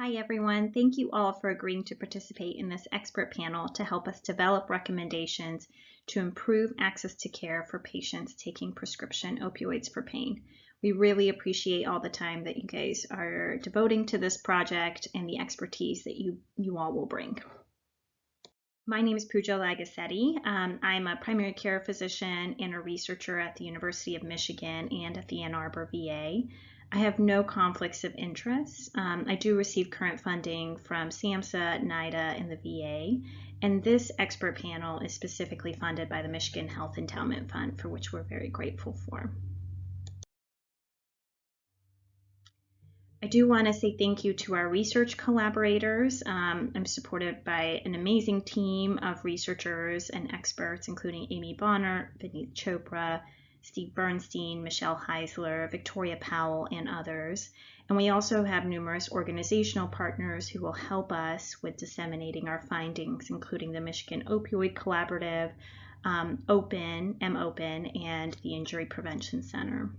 Hi everyone, thank you all for agreeing to participate in this expert panel to help us develop recommendations to improve access to care for patients taking prescription opioids for pain. We really appreciate all the time that you guys are devoting to this project and the expertise that you all will bring. My name is Pooja Lagasetti. I'm a primary care physician and a researcher at the University of Michigan and at the Ann Arbor VA. I have no conflicts of interest. I do receive current funding from SAMHSA, NIDA, and the VA, and this expert panel is specifically funded by the Michigan Health Endowment Fund, for which we're very grateful for. I do want to say thank you to our research collaborators. I'm supported by an amazing team of researchers and experts, including Amy Bonner, Vineet Chopra, J Bernstein, Michelle Heisler, Victoria Powell, and others. And we also have numerous organizational partners who will help us with disseminating our findings, including the Michigan Opioid Collaborative, MOPEN, and the Injury Prevention Center.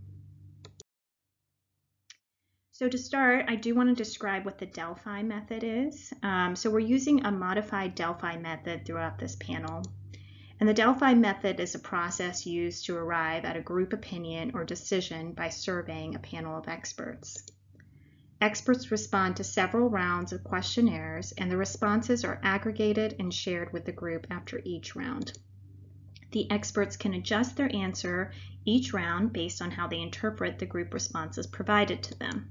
So to start, I do want to describe what the Delphi method is. So we're using a modified Delphi method throughout this panel. And the Delphi method is a process used to arrive at a group opinion or decision by surveying a panel of experts. Experts respond to several rounds of questionnaires, and the responses are aggregated and shared with the group after each round. The experts can adjust their answer each round based on how they interpret the group responses provided to them.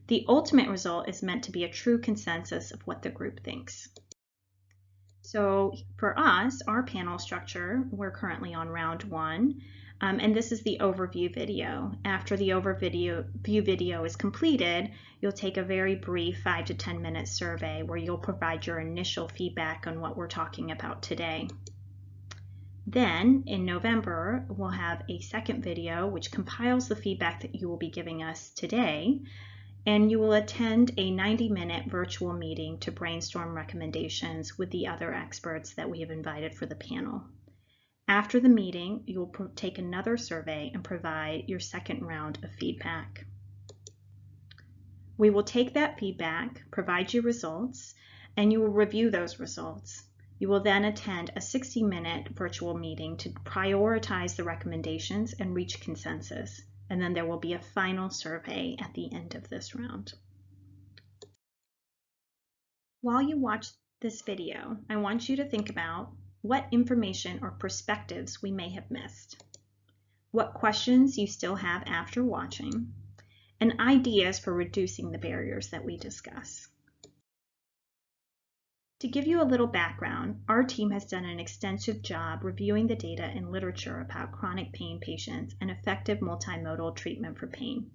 The ultimate result is meant to be a true consensus of what the group thinks. So for us, our panel structure, we're currently on round 1, and this is the overview video. After the overview video is completed, you'll take a very brief 5 to 10 minute survey where you'll provide your initial feedback on what we're talking about today. Then in November, we'll have a second video which compiles the feedback that you will be giving us today, and you will attend a 90-minute virtual meeting to brainstorm recommendations with the other experts that we have invited for the panel. After the meeting, you will take another survey and provide your second round of feedback. We will take that feedback, provide you results, and you will review those results. You will then attend a 60-minute virtual meeting to prioritize the recommendations and reach consensus. And then there will be a final survey at the end of this round. While you watch this video, I want you to think about what information or perspectives we may have missed, what questions you still have after watching, and ideas for reducing the barriers that we discuss. To give you a little background, our team has done an extensive job reviewing the data and literature about chronic pain patients and effective multimodal treatment for pain.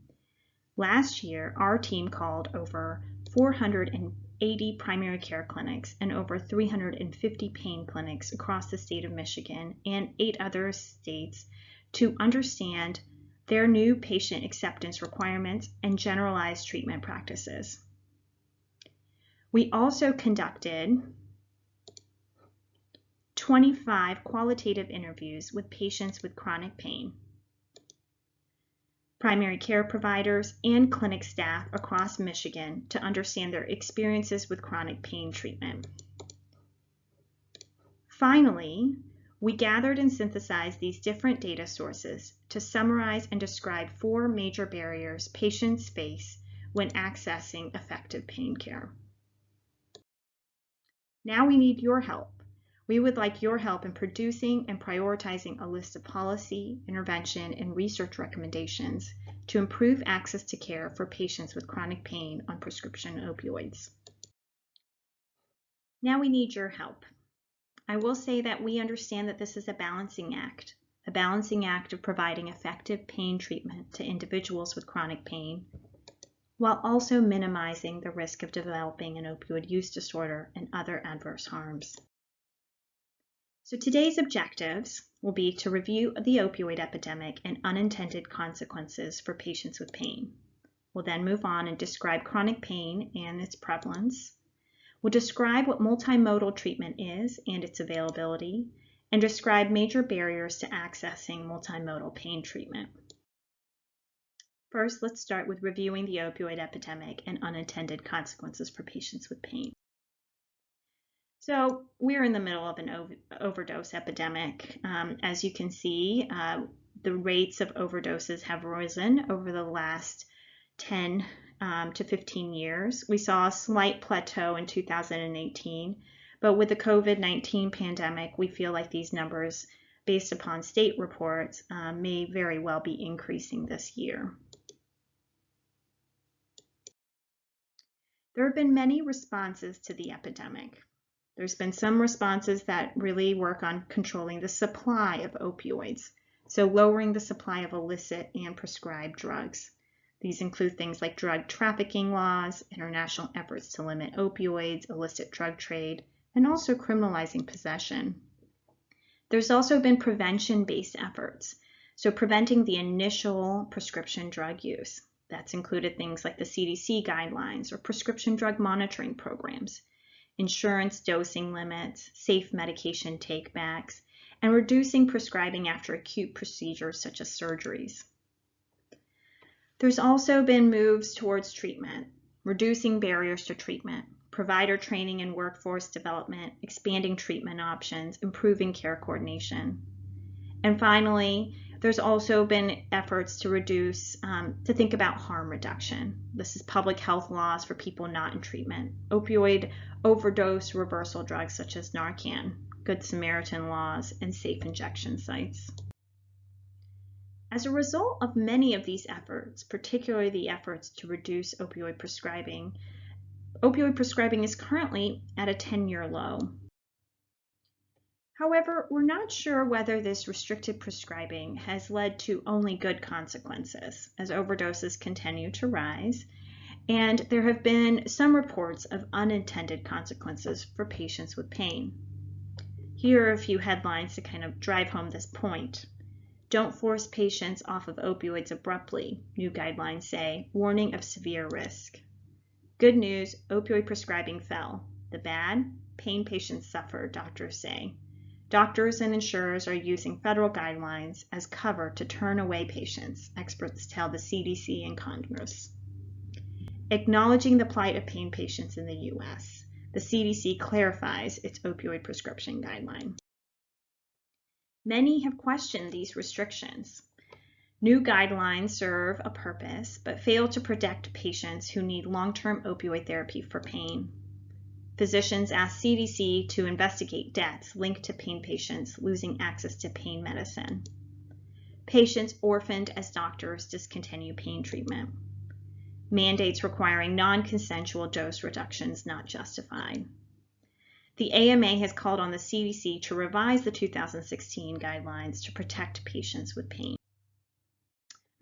Last year, our team called over 480 primary care clinics and over 350 pain clinics across the state of Michigan and 8 other states to understand their new patient acceptance requirements and generalized treatment practices. We also conducted 25 qualitative interviews with patients with chronic pain, primary care providers, and clinic staff across Michigan to understand their experiences with chronic pain treatment. Finally, we gathered and synthesized these different data sources to summarize and describe 4 major barriers patients face when accessing effective pain care. Now we need your help. We would like your help in producing and prioritizing a list of policy, intervention, and research recommendations to improve access to care for patients with chronic pain on prescription opioids. Now we need your help. I will say that we understand that this is a balancing act of providing effective pain treatment to individuals with chronic pain, while also minimizing the risk of developing an opioid use disorder and other adverse harms. So today's objectives will be to review the opioid epidemic and unintended consequences for patients with pain. We'll then move on and describe chronic pain and its prevalence. We'll describe what multimodal treatment is and its availability, and describe major barriers to accessing multimodal pain treatment. First, let's start with reviewing the opioid epidemic and unintended consequences for patients with pain. So we're in the middle of an overdose epidemic. As you can see, the rates of overdoses have risen over the last 10 to 15 years. We saw a slight plateau in 2018, but with the COVID-19 pandemic, we feel like these numbers, based upon state reports, may very well be increasing this year. There have been many responses to the epidemic. There's been some responses that really work on controlling the supply of opioids, so lowering the supply of illicit and prescribed drugs. These include things like drug trafficking laws, international efforts to limit opioids, illicit drug trade, and also criminalizing possession. There's also been prevention-based efforts, so preventing the initial prescription drug use. That's included things like the CDC guidelines or prescription drug monitoring programs, insurance dosing limits, safe medication takebacks, and reducing prescribing after acute procedures such as surgeries. There's also been moves towards treatment, reducing barriers to treatment, provider training and workforce development, expanding treatment options, improving care coordination. And finally, there's also been efforts to to think about harm reduction. This is public health laws for people not in treatment, opioid overdose reversal drugs such as Narcan, Good Samaritan laws, and safe injection sites. As a result of many of these efforts, particularly the efforts to reduce opioid prescribing is currently at a 10-year low. However, we're not sure whether this restricted prescribing has led to only good consequences, as overdoses continue to rise, and there have been some reports of unintended consequences for patients with pain. Here are a few headlines to kind of drive home this point. Don't force patients off of opioids abruptly, new guidelines say, warning of severe risk. Good news, opioid prescribing fell. The bad, pain patients suffer, doctors say. Doctors and insurers are using federal guidelines as cover to turn away patients, experts tell the CDC and Congress. Acknowledging the plight of pain patients in the U.S., the CDC clarifies its opioid prescription guideline. Many have questioned these restrictions. New guidelines serve a purpose, but fail to protect patients who need long-term opioid therapy for pain. Physicians asked CDC to investigate deaths linked to pain patients losing access to pain medicine. Patients orphaned as doctors discontinue pain treatment. Mandates requiring non-consensual dose reductions not justified. The AMA has called on the CDC to revise the 2016 guidelines to protect patients with pain.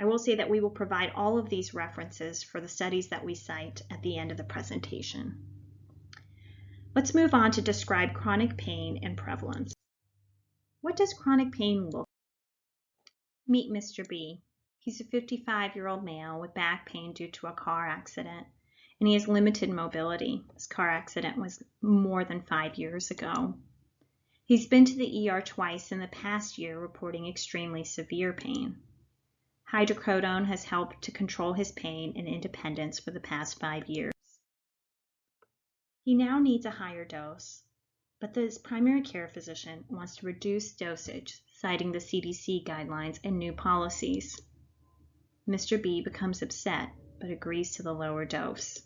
I will say that we will provide all of these references for the studies that we cite at the end of the presentation. Let's move on to describe chronic pain and prevalence. What does chronic pain look like? Meet Mr. B. He's a 55-year-old male with back pain due to a car accident, and he has limited mobility. This car accident was more than 5 years ago. He's been to the ER twice in the past year, reporting extremely severe pain. Hydrocodone has helped to control his pain and independence for the past 5 years. He now needs a higher dose, but his primary care physician wants to reduce dosage, citing the CDC guidelines and new policies. Mr. B becomes upset, but agrees to the lower dose.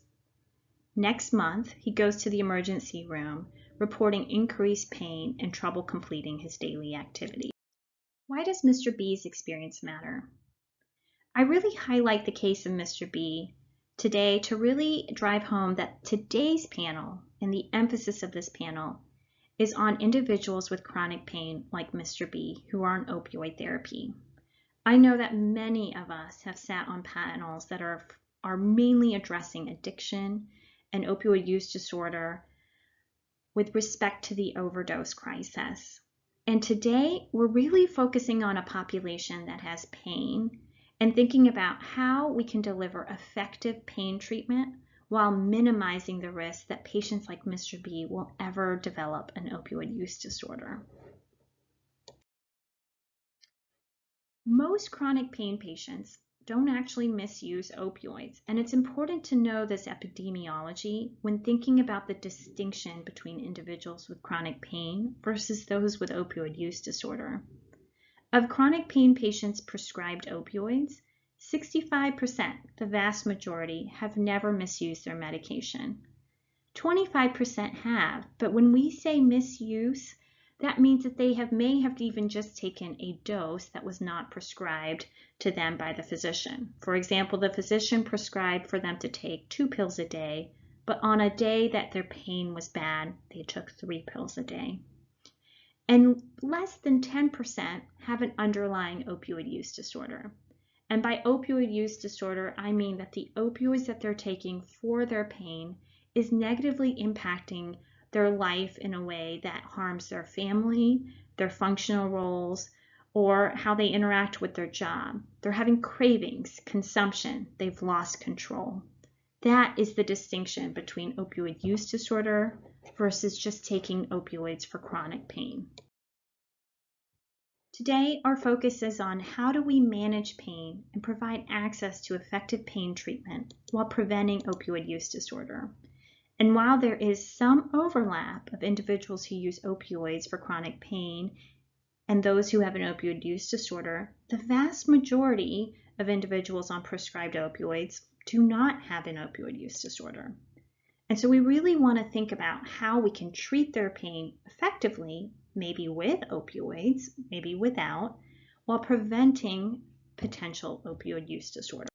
Next month, he goes to the emergency room, reporting increased pain and trouble completing his daily activities. Why does Mr. B's experience matter? I really highlight the case of Mr. B today to really drive home that today's panel and the emphasis of this panel is on individuals with chronic pain like Mr. B who are on opioid therapy. I know that many of us have sat on panels that are mainly addressing addiction and opioid use disorder with respect to the overdose crisis. And today we're really focusing on a population that has pain and thinking about how we can deliver effective pain treatment while minimizing the risk that patients like Mr. B will ever develop an opioid use disorder. Most chronic pain patients don't actually misuse opioids. And it's important to know this epidemiology when thinking about the distinction between individuals with chronic pain versus those with opioid use disorder. Of chronic pain patients prescribed opioids, 65%, the vast majority, have never misused their medication. 25% have, but when we say misuse, that means that they may have even just taken a dose that was not prescribed to them by the physician. For example, the physician prescribed for them to take 2 pills a day, but on a day that their pain was bad, they took 3 pills a day. And less than 10% have an underlying opioid use disorder. And by opioid use disorder, I mean that the opioids that they're taking for their pain is negatively impacting their life in a way that harms their family, their functional roles, or how they interact with their job. They're having cravings, consumption, they've lost control. That is the distinction between opioid use disorder versus just taking opioids for chronic pain. Today, our focus is on how do we manage pain and provide access to effective pain treatment while preventing opioid use disorder. And while there is some overlap of individuals who use opioids for chronic pain and those who have an opioid use disorder, the vast majority of individuals on prescribed opioids do not have an opioid use disorder. And so we really want to think about how we can treat their pain effectively, maybe with opioids, maybe without, while preventing potential opioid use disorder.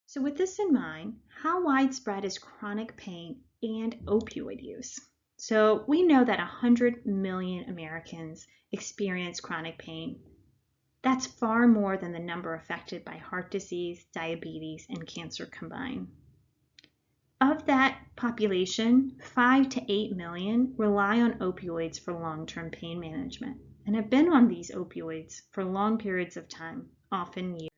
So with this in mind, how widespread is chronic pain and opioid use? So we know that 100 million Americans experience chronic pain. That's far more than the number affected by heart disease, diabetes, and cancer combined. Of that population, 5 to 8 million rely on opioids for long-term pain management and have been on these opioids for long periods of time, often years.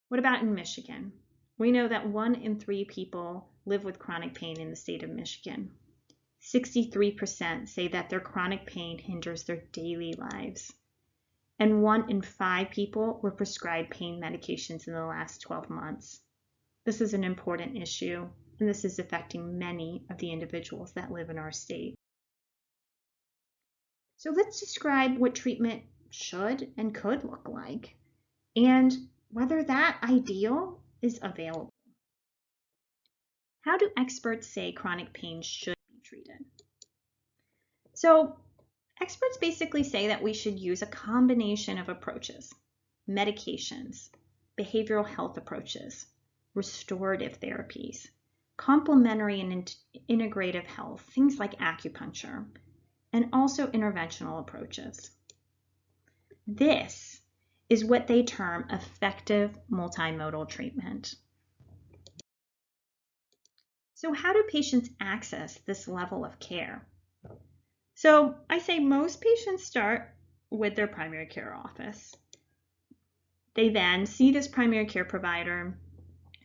What about in Michigan? We know that 1 in 3 people live with chronic pain in the state of Michigan. 63% say that their chronic pain hinders their daily lives. And 1 in 5 people were prescribed pain medications in the last 12 months. This is an important issue, and this is affecting many of the individuals that live in our state. So let's describe what treatment should and could look like, and whether that ideal is available. How do experts say chronic pain should be treated? So experts basically say that we should use a combination of approaches: medications, behavioral health approaches, restorative therapies, complementary and integrative health, things like acupuncture, and also interventional approaches. This is what they term effective multimodal treatment. So how do patients access this level of care? So I say most patients start with their primary care office. They then see this primary care provider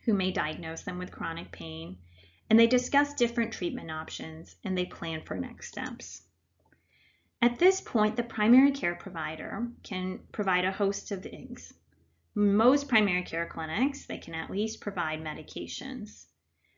who may diagnose them with chronic pain, and they discuss different treatment options and they plan for next steps. At this point, the primary care provider can provide a host of things. Most primary care clinics, they can at least provide medications.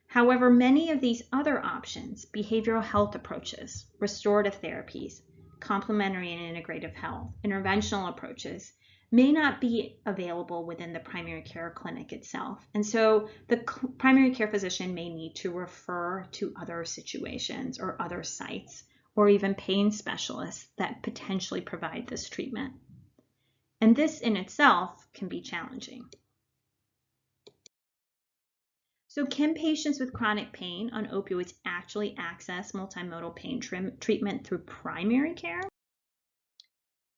However, many of these other options, behavioral health approaches, restorative therapies, complementary and integrative health, interventional approaches, may not be available within the primary care clinic itself. And so the primary care physician may need to refer to other situations or other sites, or even pain specialists that potentially provide this treatment. And this in itself can be challenging. So can patients with chronic pain on opioids actually access multimodal pain treatment through primary care?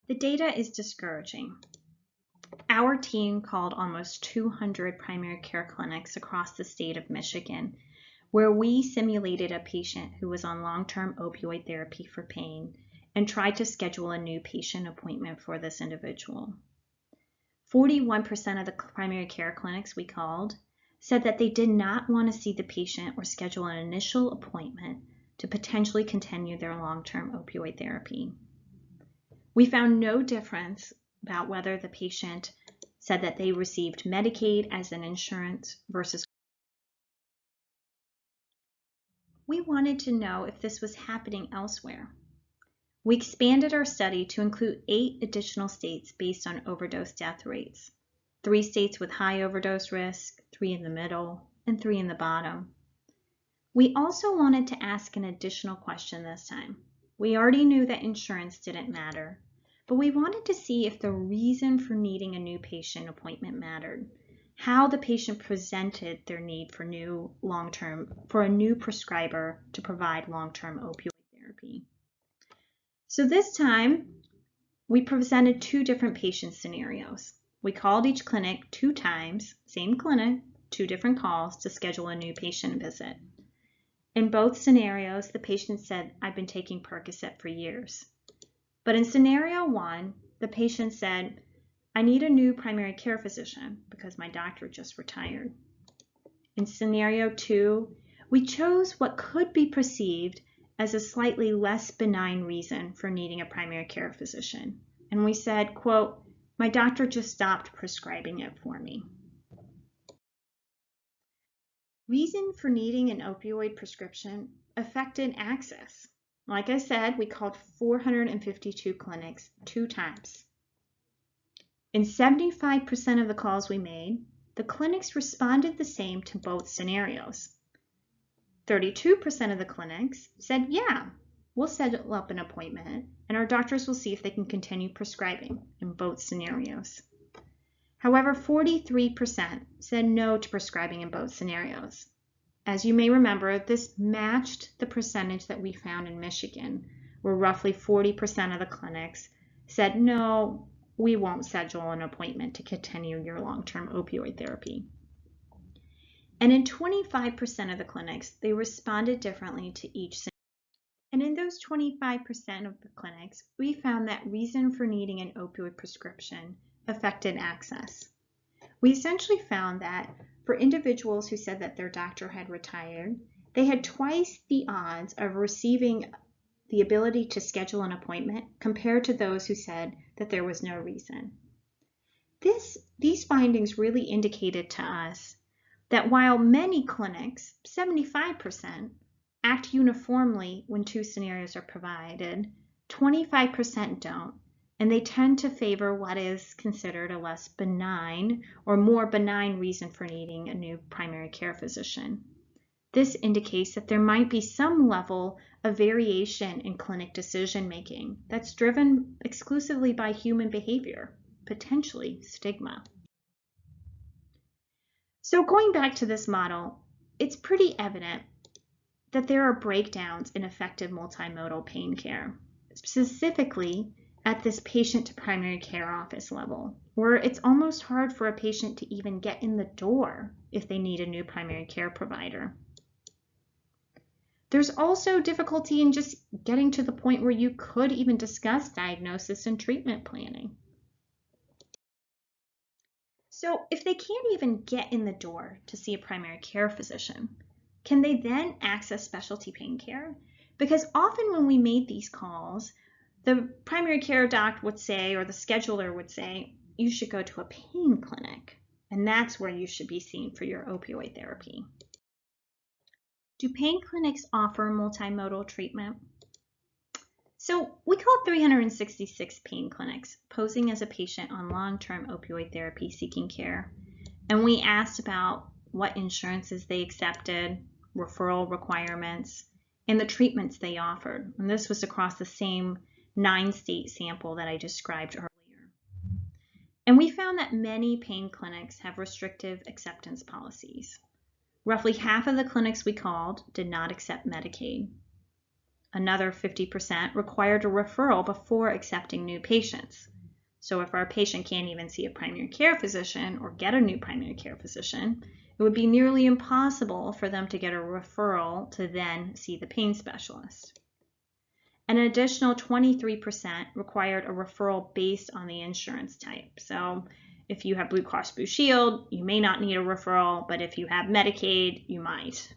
The data is discouraging. Our team called almost 200 primary care clinics across the state of Michigan, where we simulated a patient who was on long-term opioid therapy for pain and tried to schedule a new patient appointment for this individual. 41% of the primary care clinics we called said that they did not want to see the patient or schedule an initial appointment to potentially continue their long-term opioid therapy. We found no difference about whether the patient said that they received Medicaid as an insurance versus. We wanted to know if this was happening elsewhere. We expanded our study to include 8 additional states based on overdose death rates. 3 states with high overdose risk, 3 in the middle, and 3 in the bottom. We also wanted to ask an additional question this time. We already knew that insurance didn't matter, but we wanted to see if the reason for needing a new patient appointment mattered, how the patient presented their need for a new prescriber to provide long-term opioid therapy. So this time, we presented 2 different patient scenarios. We called each clinic 2 times, same clinic, 2 different calls to schedule a new patient visit. In both scenarios, the patient said, "I've been taking Percocet for years." But in scenario 1, the patient said, "I need a new primary care physician because my doctor just retired." In scenario 2, we chose what could be perceived as a slightly less benign reason for needing a primary care physician. And we said, quote, "My doctor just stopped prescribing it for me." Reason for needing an opioid prescription affected access. Like I said, we called 452 clinics 2 times. In 75% of the calls we made, the clinics responded the same to both scenarios. 32% of the clinics said, "Yeah, we'll set up an appointment and our doctors will see if they can continue prescribing," in both scenarios. However, 43% said no to prescribing in both scenarios. As you may remember, this matched the percentage that we found in Michigan, where roughly 40% of the clinics said, "No, we won't schedule an appointment to continue your long-term opioid therapy." And in 25% of the clinics, they responded differently to each scenario. And in those 25% of the clinics, we found that reason for needing an opioid prescription affected access. We essentially found that for individuals who said that their doctor had retired, they had twice the odds of receiving the ability to schedule an appointment compared to those who said that there was no reason. These findings really indicated to us that while many clinics, 75%, act uniformly when 2 scenarios are provided, 25% don't, and they tend to favor what is considered a less benign or more benign reason for needing a new primary care physician. This indicates that there might be some level of variation in clinic decision-making that's driven exclusively by human behavior, potentially stigma. So going back to this model, it's pretty evident that there are breakdowns in effective multimodal pain care, specifically at this patient to primary care office level, where it's almost hard for a patient to even get in the door if they need a new primary care provider. There's also difficulty in just getting to the point where you could even discuss diagnosis and treatment planning. So if they can't even get in the door to see a primary care physician, can they then access specialty pain care? Because often when we made these calls, the primary care doc would say, or the scheduler would say, you should go to a pain clinic, and that's where you should be seen for your opioid therapy. Do pain clinics offer multimodal treatment? So we called 366 pain clinics posing as a patient on long-term opioid therapy seeking care, and we asked about what insurances they accepted, referral requirements, and the treatments they offered. And this was across the same 9-state sample that I described earlier. And we found that many pain clinics have restrictive acceptance policies. Roughly half of the clinics we called did not accept Medicaid. Another 50% required a referral before accepting new patients. So if our patient can't even see a primary care physician or get a new primary care physician, it would be nearly impossible for them to get a referral to then see the pain specialist. An additional 23% required a referral based on the insurance type. So if you have Blue Cross Blue Shield, you may not need a referral, but if you have Medicaid, you might.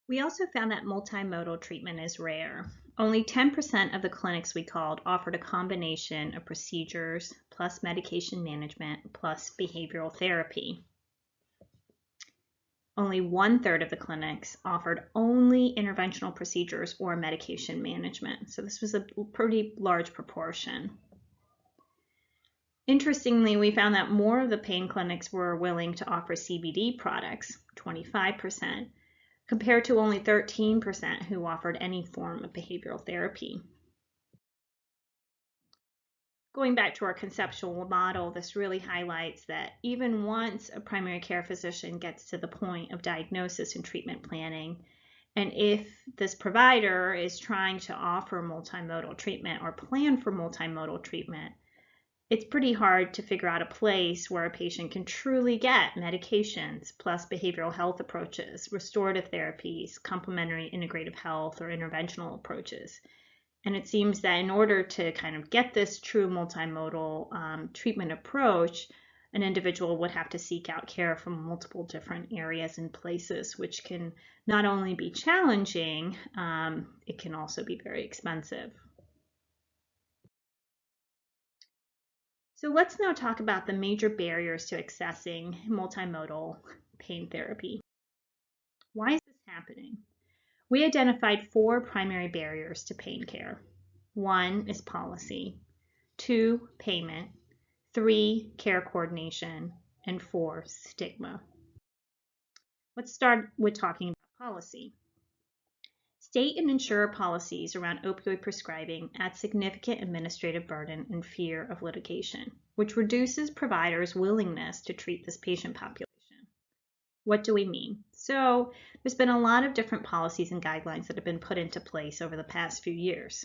We also found that multimodal treatment is rare. Only 10% of the clinics we called offered a combination of procedures plus medication management plus behavioral therapy. Only 1/3 of the clinics offered only interventional procedures or medication management. So this was a pretty large proportion. Interestingly, we found that more of the pain clinics were willing to offer CBD products, 25%, compared to only 13% who offered any form of behavioral therapy. Going back to our conceptual model, this really highlights that even once a primary care physician gets to the point of diagnosis and treatment planning, and if this provider is trying to offer multimodal treatment or plan for multimodal treatment, it's pretty hard to figure out a place where a patient can truly get medications plus behavioral health approaches, restorative therapies, complementary integrative health, or interventional approaches. And it seems that in order to kind of get this true multimodal treatment approach, an individual would have to seek out care from multiple different areas and places, which can not only be challenging, it can also be very expensive. So let's now talk about the major barriers to accessing multimodal pain therapy. Why is this happening? We identified 4 primary barriers to pain care. 1 is policy, 2, payment, 3, care coordination, and 4, stigma. Let's start with talking about policy. State and insurer policies around opioid prescribing add significant administrative burden and fear of litigation, which reduces providers' willingness to treat this patient population. What do we mean? So there's been a lot of different policies and guidelines that have been put into place over the past few years.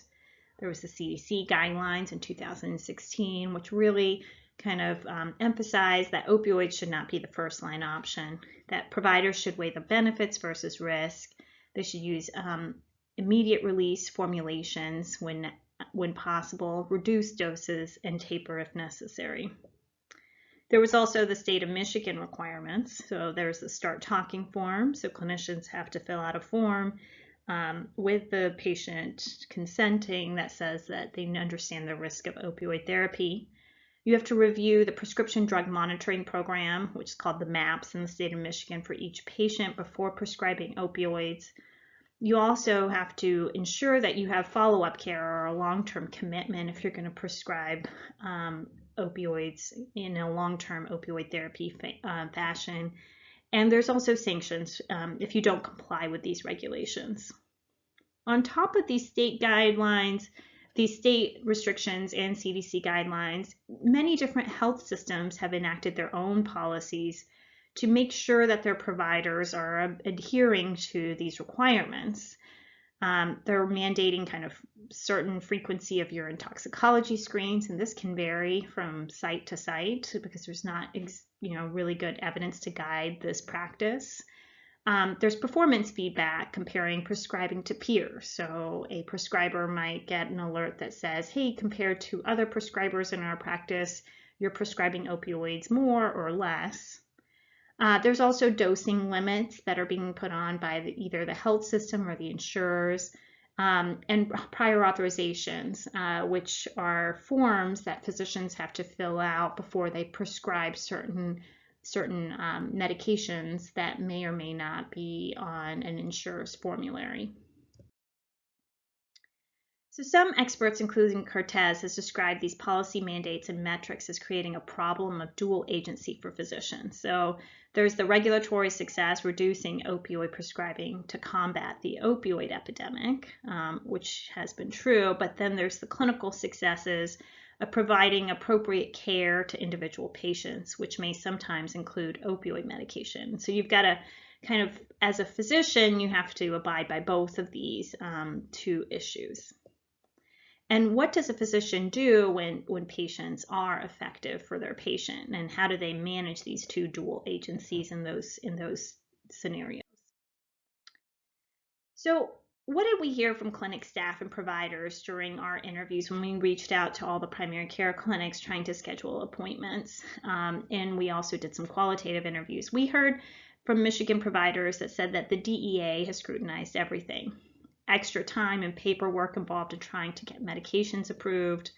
There was the CDC guidelines in 2016, which really kind of emphasized that opioids should not be the first-line option, that providers should weigh the benefits versus risk. They should use immediate release formulations when possible, reduce doses, and taper if necessary. There was also the state of Michigan requirements. So there's the Start Talking form. So clinicians have to fill out a form with the patient consenting that says that they understand the risk of opioid therapy. You have to review the prescription drug monitoring program, which is called the MAPS in the state of Michigan, for each patient before prescribing opioids. You also have to ensure that you have follow-up care or a long-term commitment if you're going to prescribe opioids in a long-term opioid therapy fashion. And there's also sanctions if you don't comply with these regulations. On top of these state guidelines, these state restrictions and CDC guidelines, many different health systems have enacted their own policies to make sure that their providers are adhering to these requirements. They're mandating kind of certain frequency of urine toxicology screens, and this can vary from site to site because there's not really good evidence to guide this practice. There's performance feedback comparing prescribing to peers. So a prescriber might get an alert that says, hey, compared to other prescribers in our practice, you're prescribing opioids more or less. There's also dosing limits that are being put on by either the health system or the insurers, and prior authorizations, which are forms that physicians have to fill out before they prescribe certain medications that may or may not be on an insurer's formulary. So some experts, including Kertesz, has described these policy mandates and metrics as creating a problem of dual agency for physicians. So there's the regulatory success reducing opioid prescribing to combat the opioid epidemic, which has been true, but then there's the clinical successes of providing appropriate care to individual patients, which may sometimes include opioid medication. So you've got to kind of, as a physician, you have to abide by both of these 2 issues. And what does a physician do when patients are effective for their patient, and how do they manage these 2 dual agencies in those scenarios? So what did we hear from clinic staff and providers during our interviews when we reached out to all the primary care clinics trying to schedule appointments? And we also did some qualitative interviews. We heard from Michigan providers that said that the DEA has scrutinized everything. extra time and paperwork involved in trying to get medications approved.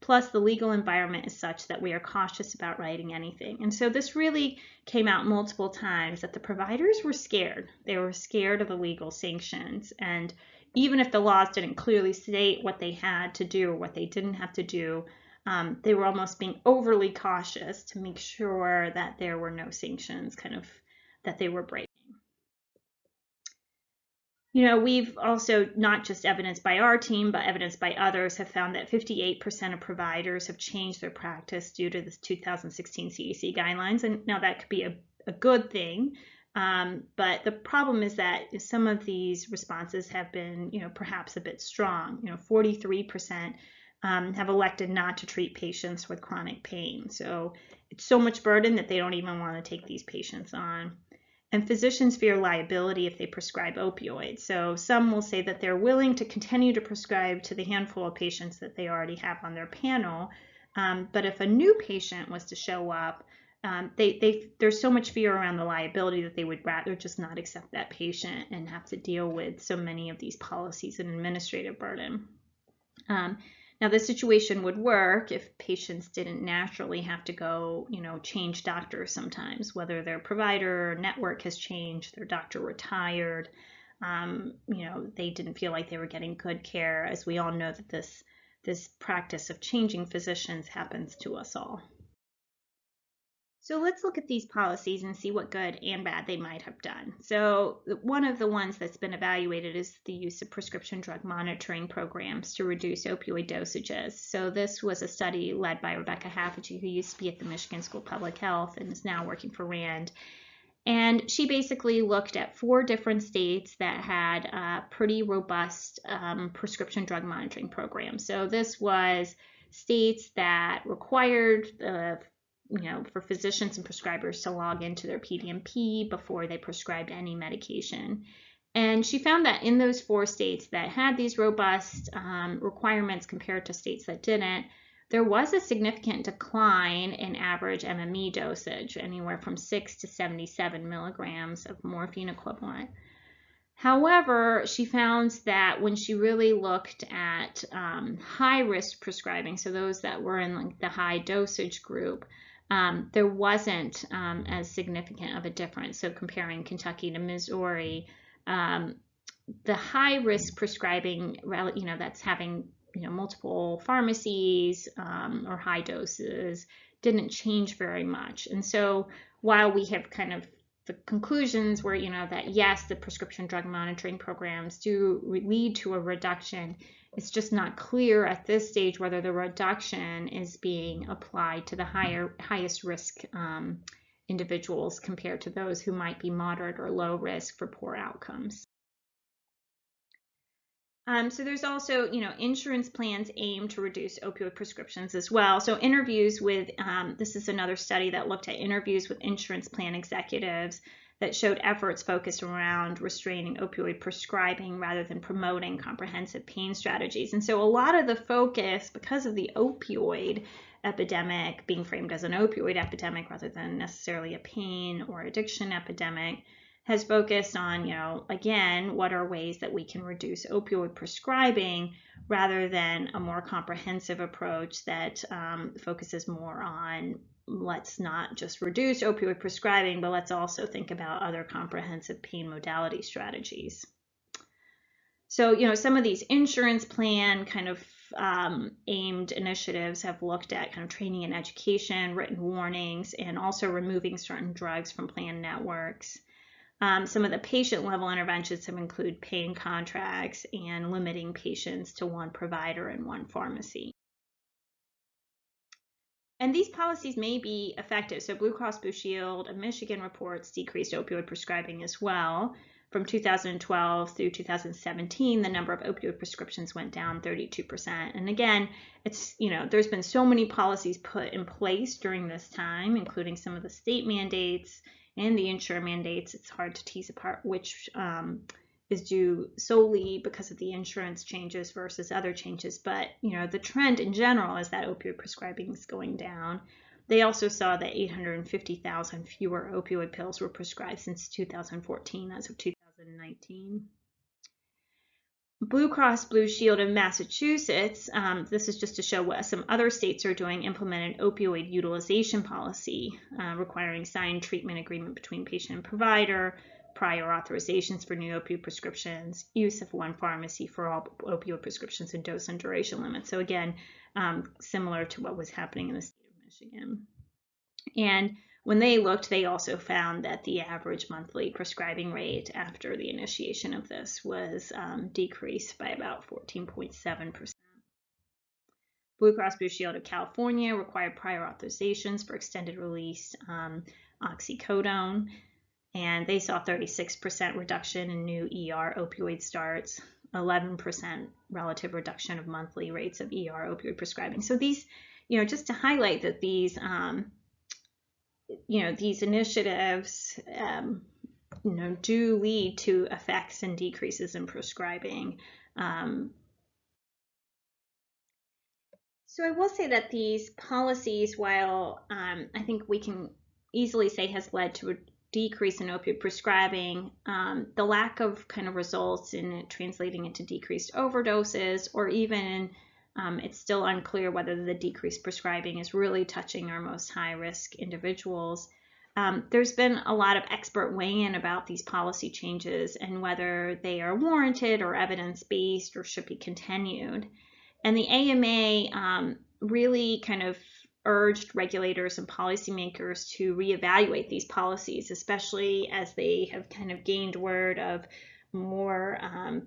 Plus, the legal environment is such that we are cautious about writing anything. And so this really came out multiple times that the providers were scared. They were scared of the legal sanctions. And even if the laws didn't clearly state what they had to do or what they didn't have to do, they were almost being overly cautious to make sure that there were no sanctions that they were breaking. We've also, not just evidenced by our team, but evidenced by others, have found that 58% of providers have changed their practice due to the 2016 CDC guidelines. And now that could be a good thing, but the problem is that some of these responses have been, perhaps a bit strong. 43% have elected not to treat patients with chronic pain. So it's so much burden that they don't even want to take these patients on. And physicians fear liability if they prescribe opioids. So some will say that they're willing to continue to prescribe to the handful of patients that they already have on their panel. But if a new patient was to show up, there's so much fear around the liability that they would rather just not accept that patient and have to deal with so many of these policies and administrative burden. Now, the situation would work if patients didn't naturally have to go, change doctors sometimes, whether their provider or network has changed, their doctor retired, they didn't feel like they were getting good care. As we all know that this practice of changing physicians happens to us all. So let's look at these policies and see what good and bad they might have done. So one of the ones that's been evaluated is the use of prescription drug monitoring programs to reduce opioid dosages. So this was a study led by Rebecca Haffage, who used to be at the Michigan School of Public Health and is now working for RAND. And she basically looked at 4 different states that had pretty robust prescription drug monitoring programs. So this was states that required for physicians and prescribers to log into their PDMP before they prescribed any medication. And she found that in those 4 states that had these robust requirements compared to states that didn't, there was a significant decline in average MME dosage, anywhere from 6 to 77 milligrams of morphine equivalent. However, she found that when she really looked at high-risk prescribing, so those that were in the high dosage group, there wasn't as significant of a difference. So comparing Kentucky to Missouri, the high-risk prescribing, that's having multiple pharmacies or high doses, didn't change very much. And so while we have kind of the conclusions where that yes, the prescription drug monitoring programs do lead to a reduction, it's just not clear at this stage whether the reduction is being applied to the highest risk individuals compared to those who might be moderate or low risk for poor outcomes. So there's also, insurance plans aim to reduce opioid prescriptions as well. So interviews with, this is another study that looked at interviews with insurance plan executives that showed efforts focused around restraining opioid prescribing rather than promoting comprehensive pain strategies. And so a lot of the focus, because of the opioid epidemic being framed as an opioid epidemic rather than necessarily a pain or addiction epidemic, has focused on, again, what are ways that we can reduce opioid prescribing rather than a more comprehensive approach that focuses more on let's not just reduce opioid prescribing, but let's also think about other comprehensive pain modality strategies. So, some of these insurance plan kind of aimed initiatives have looked at kind of training and education, written warnings, and also removing certain drugs from plan networks. Some of the patient-level interventions have included pain contracts and limiting patients to one provider and one pharmacy. And these policies may be effective. So Blue Cross Blue Shield of Michigan reports decreased opioid prescribing as well. From 2012 through 2017, the number of opioid prescriptions went down 32%. And again, it's, there's been so many policies put in place during this time, including some of the state mandates and the insurer mandates. It's hard to tease apart which is due solely because of the insurance changes versus other changes. But, the trend in general is that opioid prescribing is going down. They also saw that 850,000 fewer opioid pills were prescribed since 2014 as of 2019. Blue Cross Blue Shield of Massachusetts, this is just to show what some other states are doing, implemented opioid utilization policy requiring signed treatment agreement between patient and provider, prior authorizations for new opioid prescriptions, use of one pharmacy for all opioid prescriptions, and dose and duration limits. So again, similar to what was happening in the state of Michigan. And when they looked, they also found that the average monthly prescribing rate after the initiation of this was decreased by about 14.7%. Blue Cross Blue Shield of California required prior authorizations for extended release oxycodone, and they saw 36% reduction in new ER opioid starts, 11% relative reduction of monthly rates of ER opioid prescribing. So these, just to highlight that these these initiatives, do lead to effects and decreases in prescribing. So I will say that these policies, while I think we can easily say has led to a decrease in opioid prescribing, the lack of kind of results in it translating into decreased overdoses, or even it's still unclear whether the decreased prescribing is really touching our most high-risk individuals. There's been a lot of expert weigh-in about these policy changes and whether they are warranted or evidence-based or should be continued. And the AMA really kind of urged regulators and policymakers to reevaluate these policies, especially as they have kind of gained word of more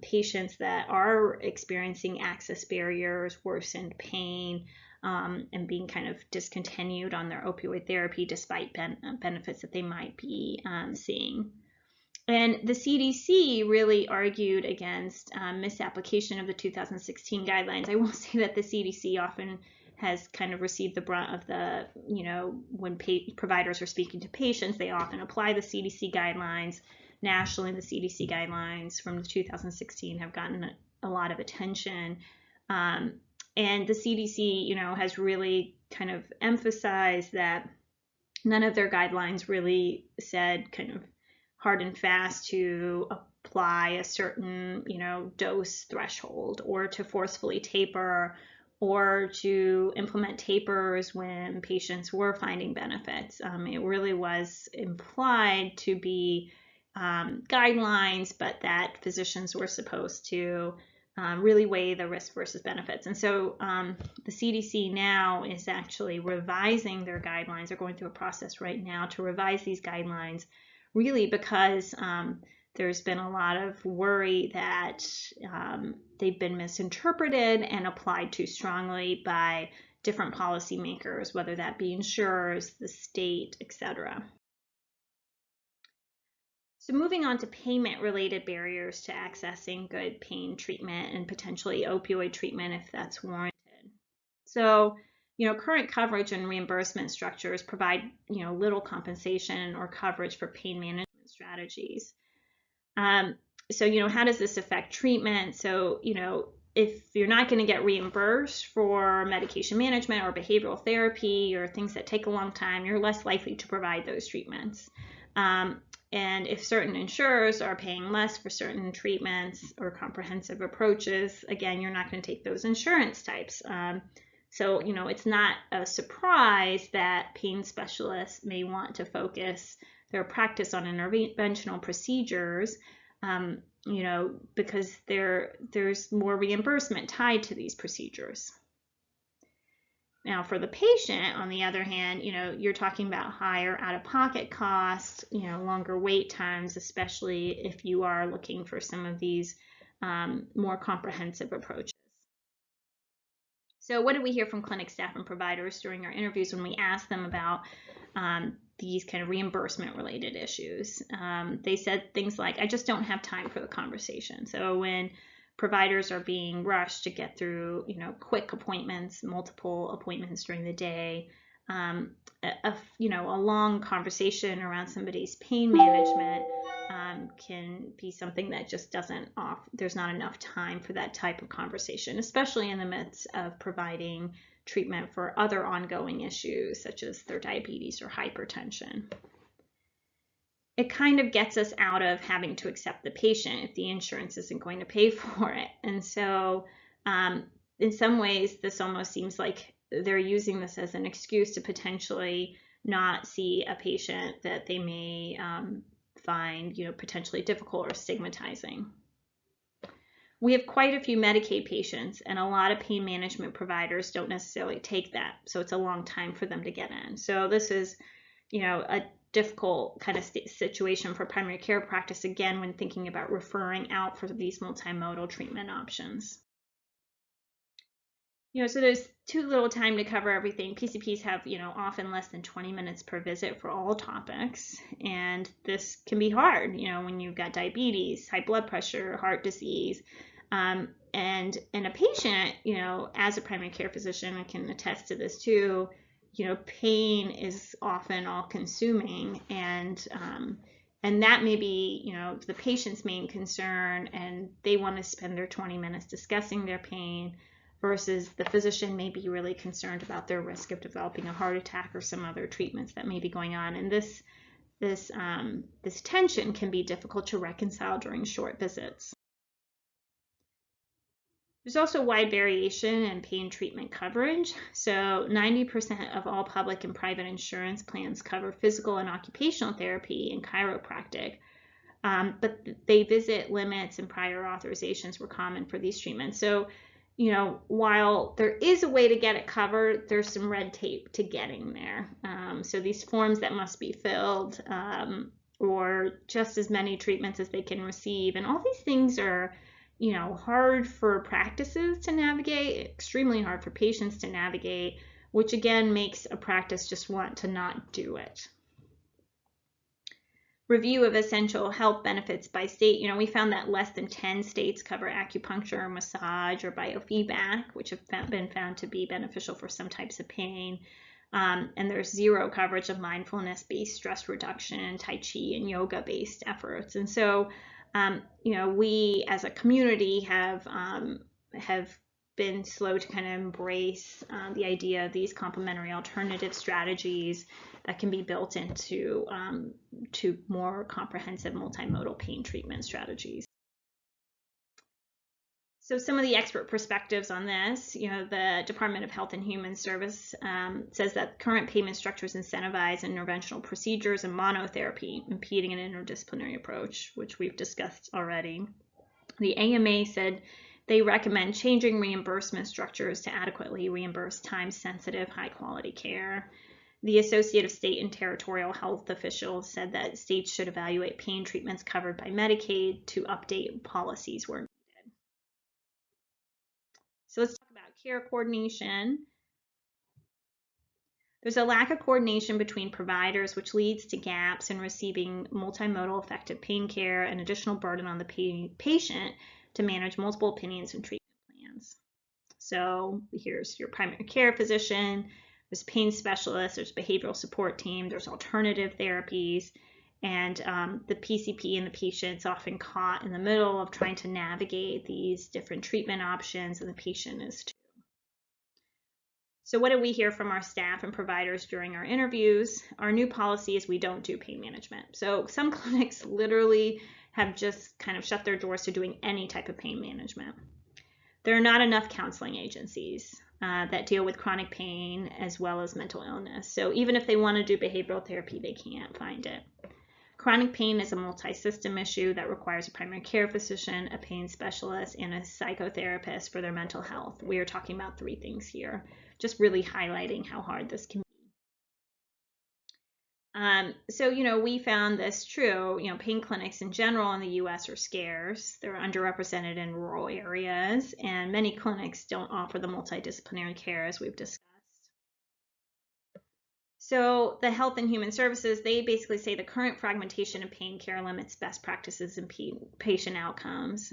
patients that are experiencing access barriers, worsened pain, and being kind of discontinued on their opioid therapy despite benefits that they might be seeing. And the CDC really argued against misapplication of the 2016 guidelines. I will say that the CDC often has kind of received the brunt of the, when providers are speaking to patients, they often apply the CDC guidelines. Nationally, the CDC guidelines from 2016 have gotten a lot of attention. And the CDC, has really kind of emphasized that none of their guidelines really said kind of hard and fast to apply a certain, dose threshold, or to forcefully taper, or to implement tapers when patients were finding benefits. It really was implied to be guidelines, but that physicians were supposed to really weigh the risk versus benefits. And so the CDC now is actually revising their guidelines. They're going through a process right now to revise these guidelines, really because there's been a lot of worry that they've been misinterpreted and applied too strongly by different policymakers, whether that be insurers, the state, etc. So moving on to payment-related barriers to accessing good pain treatment and potentially opioid treatment if that's warranted. So, current coverage and reimbursement structures provide, little compensation or coverage for pain management strategies. So, how does this affect treatment? So, if you're not going to get reimbursed for medication management or behavioral therapy or things that take a long time, you're less likely to provide those treatments. And if certain insurers are paying less for certain treatments or comprehensive approaches, again, you're not going to take those insurance types. So, it's not a surprise that pain specialists may want to focus their practice on interventional procedures, because there's more reimbursement tied to these procedures. Now, for the patient, on the other hand, you're talking about higher out-of-pocket costs, longer wait times, especially if you are looking for some of these more comprehensive approaches. So what did we hear from clinic staff and providers during our interviews when we asked them about these kind of reimbursement-related issues? They said things like, I just don't have time for the conversation. So when providers are being rushed to get through, quick appointments, multiple appointments during the day, a long conversation around somebody's pain management can be something that just there's not enough time for that type of conversation, especially in the midst of providing treatment for other ongoing issues such as their diabetes or hypertension. it kind of gets us out of having to accept the patient if the insurance isn't going to pay for it. And so in some ways, this almost seems like they're using this as an excuse to potentially not see a patient that they may find, potentially difficult or stigmatizing. We have quite a few Medicaid patients, and a lot of pain management providers don't necessarily take that, so it's a long time for them to get in. So this is, a difficult kind of situation for primary care practice, again, when thinking about referring out for these multimodal treatment options. So there's too little time to cover everything. PCPs have, often less than 20 minutes per visit for all topics. And this can be hard, when you've got diabetes, high blood pressure, heart disease. And a patient, as a primary care physician, I can attest to this too, pain is often all consuming, and that may be, the patient's main concern, and they want to spend their 20 minutes discussing their pain, versus the physician may be really concerned about their risk of developing a heart attack or some other treatments that may be going on. And this tension can be difficult to reconcile during short visits. There's also wide variation in pain treatment coverage. So 90% of all public and private insurance plans cover physical and occupational therapy and chiropractic. But they visit limits and prior authorizations were common for these treatments. So while there is a way to get it covered, there's some red tape to getting there. So these forms that must be filled, or just as many treatments as they can receive. And all these things are, hard for practices to navigate, extremely hard for patients to navigate, which again makes a practice just want to not do it. Review of essential health benefits by state. We found that less than 10 states cover acupuncture, massage, or biofeedback, which have been found to be beneficial for some types of pain. And there's zero coverage of mindfulness-based stress reduction, Tai Chi, and yoga-based efforts. And so, we as a community have been slow to kind of embrace the idea of these complementary alternative strategies that can be built into to more comprehensive multimodal pain treatment strategies. So some of the expert perspectives on this, the Department of Health and Human Service says that current payment structures incentivize interventional procedures and monotherapy, impeding an interdisciplinary approach, which we've discussed already. The AMA said they recommend changing reimbursement structures to adequately reimburse time-sensitive, high-quality care. The Associate of State and Territorial Health Officials said that states should evaluate pain treatments covered by Medicaid to update policies where needed. So let's talk about care coordination. There's a lack of coordination between providers, which leads to gaps in receiving multimodal effective pain care and additional burden on the patient to manage multiple opinions and treatment plans. So here's your primary care physician, there's pain specialists, there's behavioral support team, there's alternative therapies, and the PCP and the patient's often caught in the middle of trying to navigate these different treatment options, and the patient is too. So what did we hear from our staff and providers during our interviews? Our new policy is we don't do pain management. So some clinics literally have just kind of shut their doors to doing any type of pain management. There are not enough counseling agencies that deal with chronic pain as well as mental illness. So even if they want to do behavioral therapy, they can't find it. Chronic pain is a multi-system issue that requires a primary care physician, a pain specialist, and a psychotherapist for their mental health. We are talking about 3 things here, just really highlighting how hard this can be. So, we found this true. Pain clinics in general in the U.S. are scarce. They're underrepresented in rural areas, and many clinics don't offer the multidisciplinary care as we've discussed. So the Health and Human Services, they basically say the current fragmentation of pain care limits best practices and patient outcomes.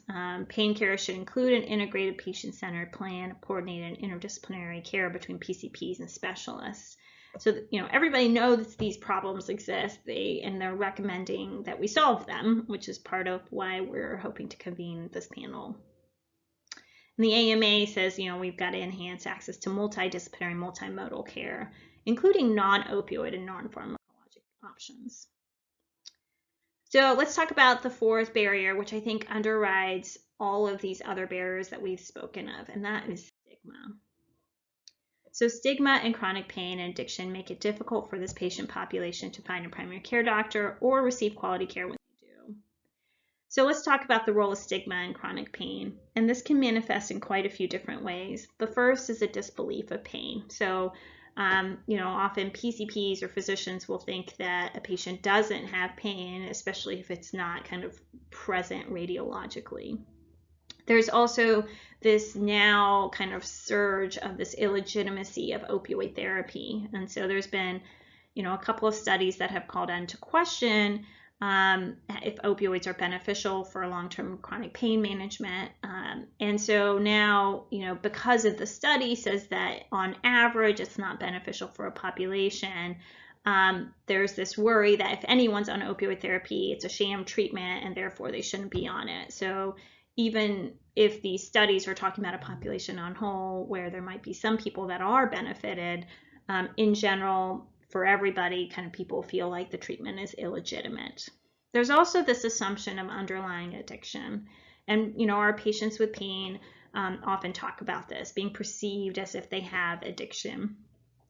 Pain care should include an integrated patient-centered plan of coordinated interdisciplinary care between PCPs and specialists. So, everybody knows these problems exist, and they're recommending that we solve them, which is part of why we're hoping to convene this panel. And the AMA says, we've got to enhance access to multidisciplinary, multimodal care, including non-opioid and non-pharmacologic options. So let's talk about the fourth barrier, which I think underrides all of these other barriers that we've spoken of, and that is stigma. So stigma and chronic pain and addiction make it difficult for this patient population to find a primary care doctor or receive quality care when they do. So let's talk about the role of stigma in chronic pain. And this can manifest in quite a few different ways. The first is a disbelief of pain. So, often PCPs or physicians will think that a patient doesn't have pain, especially if it's not kind of present radiologically. There's also this now kind of surge of this illegitimacy of opioid therapy. And so there's been, a couple of studies that have called into question if opioids are beneficial for long-term chronic pain management. And so now, because of the study says that on average, it's not beneficial for a population, there's this worry that if anyone's on opioid therapy, it's a sham treatment and therefore they shouldn't be on it. So even if these studies are talking about a population on whole where there might be some people that are benefited, in general, for everybody, kind of people feel like the treatment is illegitimate. There's also this assumption of underlying addiction. And, our patients with pain often talk about this, being perceived as if they have addiction.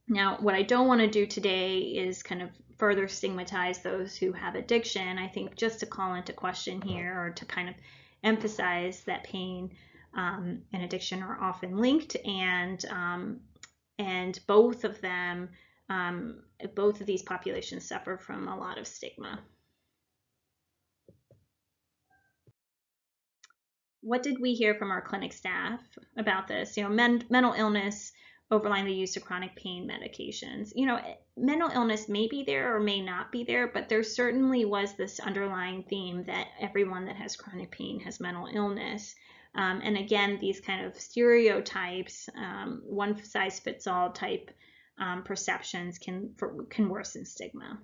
Now, what I don't want to do today is kind of further stigmatize those who have addiction. I think just to call into question here, or to kind of emphasize that pain and addiction are often linked, and both of them, both of these populations suffer from a lot of stigma. What did we hear from our clinic staff about this? Mental illness overlying the use of chronic pain medications. Mental illness may be there or may not be there, but there certainly was this underlying theme that everyone that has chronic pain has mental illness. And again, these kind of stereotypes, one-size-fits-all type perceptions can worsen stigma.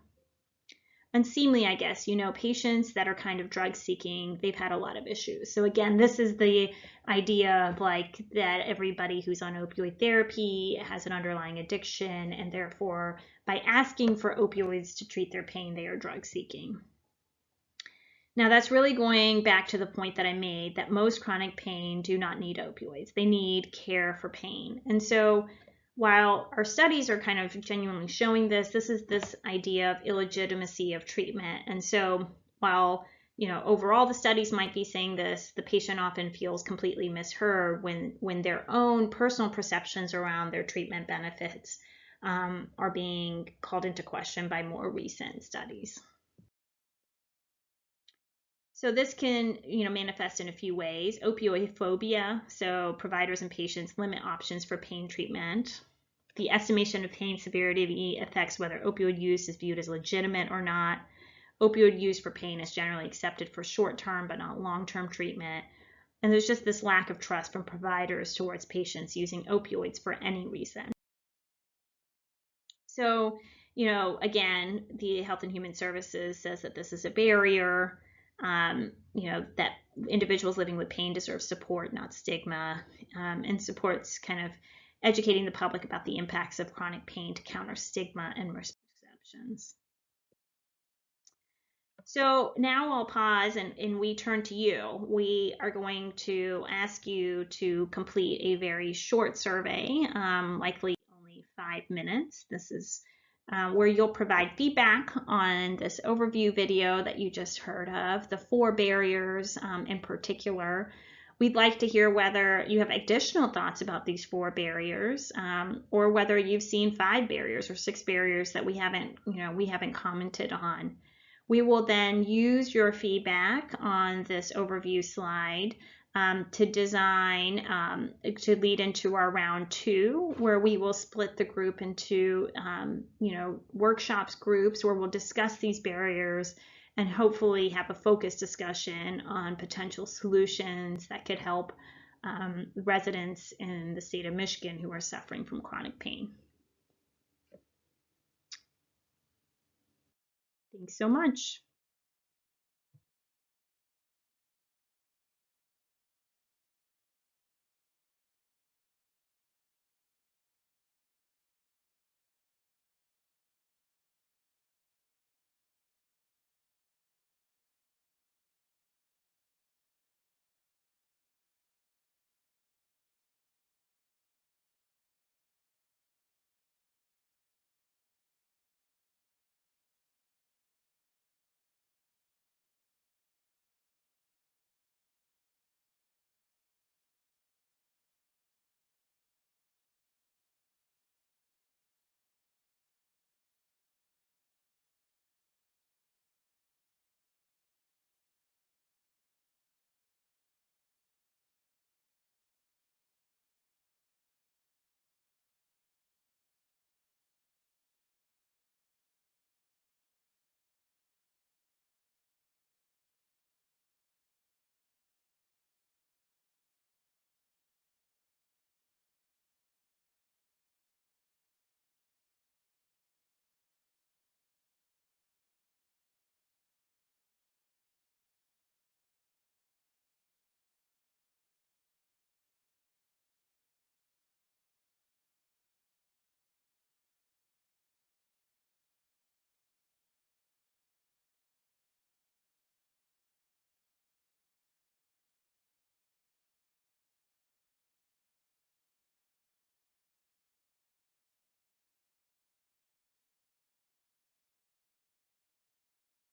Unseemly, I guess, patients that are kind of drug seeking, they've had a lot of issues. So again, this is the idea of that everybody who's on opioid therapy has an underlying addiction, and therefore by asking for opioids to treat their pain, they are drug seeking. Now that's really going back to the point that I made, that most chronic pain do not need opioids. They need care for pain. And so while our studies are kind of genuinely showing this is this idea of illegitimacy of treatment. And so while, overall the studies might be saying this, the patient often feels completely misheard when their own personal perceptions around their treatment benefits are being called into question by more recent studies. So this can, manifest in a few ways. Opioid phobia, so providers and patients limit options for pain treatment. The estimation of pain severity affects whether opioid use is viewed as legitimate or not. Opioid use for pain is generally accepted for short-term but not long-term treatment. And there's just this lack of trust from providers towards patients using opioids for any reason. So, again, the Health and Human Services says that this is a barrier, that individuals living with pain deserve support, not stigma, and supports kind of educating the public about the impacts of chronic pain to counter stigma and misperceptions. So now I'll pause and we turn to you. We are going to ask you to complete a very short survey, likely only 5 minutes. This is where you'll provide feedback on this overview video that you just heard of, the 4 barriers in particular. We'd like to hear whether you have additional thoughts about these 4 barriers, or whether you've seen 5 barriers or 6 barriers that we haven't commented on. We will then use your feedback on this overview slide to design, to lead into our round 2, where we will split the group into, workshops groups where we'll discuss these barriers and hopefully have a focused discussion on potential solutions that could help residents in the state of Michigan who are suffering from chronic pain. Thanks so much.